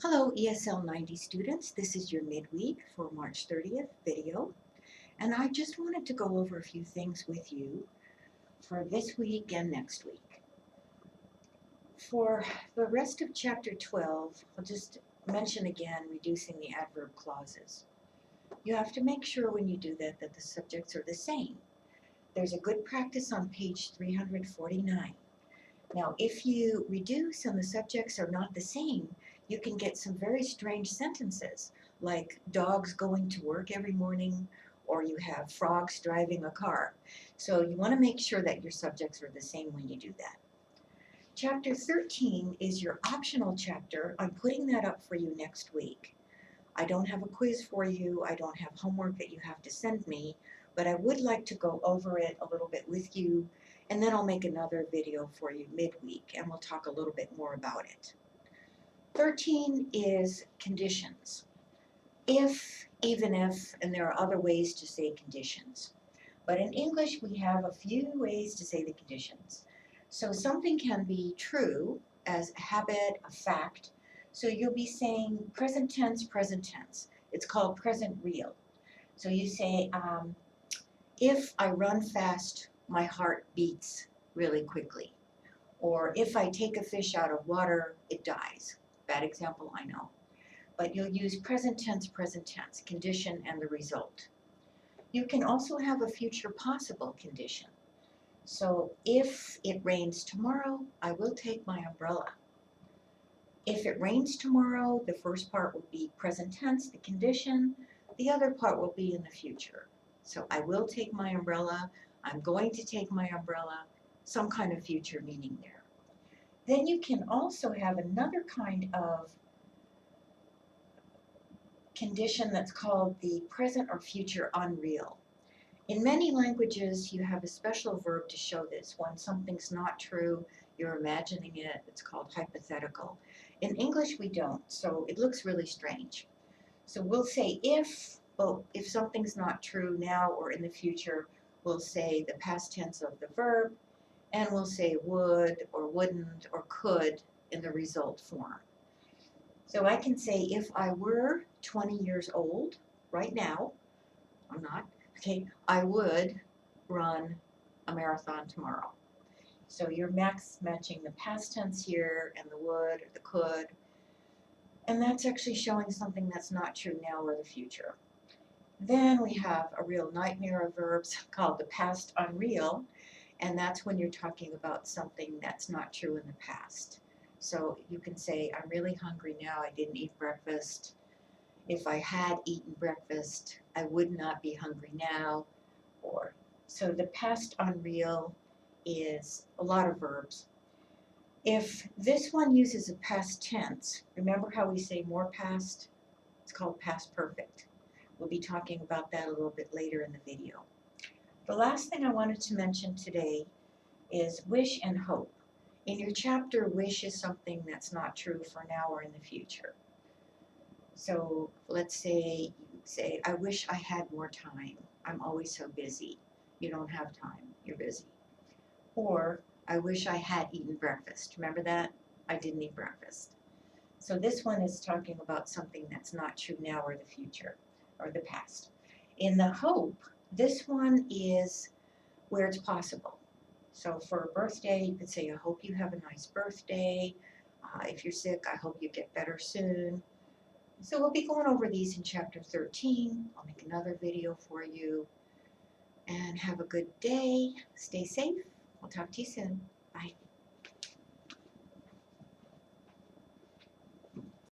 Hello ESL 90 students, this is your midweek for March 30th video, and I just wanted to go over a few things with you for this week and next week. For the rest of chapter 12, I'll just mention again reducing the adverb clauses. You have to make sure when you do that the subjects are the same. There's a good practice on page 349. Now, if you reduce and the subjects are not the same, you can get some very strange sentences, like dogs going to work every morning, or you have frogs driving a car. So you want to make sure that your subjects are the same when you do that. Chapter 13 is your optional chapter. I'm putting that up for you next week. I don't have a quiz for you. I don't have homework that you have to send me, but I would like to go over it a little bit with you, and then I'll make another video for you midweek, and we'll talk a little bit more about it. 13 is conditions. If, even if, and there are other ways to say conditions. But in English, we have a few ways to say the conditions. So something can be true as a habit, a fact. So you'll be saying present tense, present tense. It's called present real. So you say, if I run fast, my heart beats really quickly. Or if I take a fish out of water, it dies. Bad example, I know. But you'll use present tense, condition, and the result. You can also have a future possible condition. So if it rains tomorrow, I will take my umbrella. If it rains tomorrow, the first part will be present tense, the condition. The other part will be in the future. So I will take my umbrella. I'm going to take my umbrella. Some kind of future meaning there. Then you can also have another kind of condition that's called the present or future unreal. In many languages, you have a special verb to show this. When something's not true, you're imagining it. It's called hypothetical. In English, we don't, so it looks really strange. So we'll say if something's not true now or in the future, we'll say the past tense of the verb, and we'll say would or wouldn't or could in the result form. So I can say if I were 20 years old right now, I'm not, okay, I would run a marathon tomorrow. So you're matching the past tense here and the would or the could. And that's actually showing something that's not true now or the future. Then we have a real nightmare of verbs called the past unreal. And that's when you're talking about something that's not true in the past. So you can say, I'm really hungry now. I didn't eat breakfast. If I had eaten breakfast, I would not be hungry now. Or so the past unreal is a lot of verbs. If this one uses a past tense, remember how we say more past? It's called past perfect. We'll be talking about that a little bit later in the video. The last thing I wanted to mention today is wish and hope. In your chapter, wish is something that's not true for now or in the future. So let's say you say, I wish I had more time. I'm always so busy. You don't have time. You're busy. Or I wish I had eaten breakfast. Remember that? I didn't eat breakfast. So this one is talking about something that's not true now or the future or the past. In the hope, this one is where it's possible. So for a birthday, you could say, I hope you have a nice birthday. If you're sick, I hope you get better soon. So we'll be going over these in chapter 13. I'll make another video for you. And have a good day. Stay safe. I'll talk to you soon. Bye.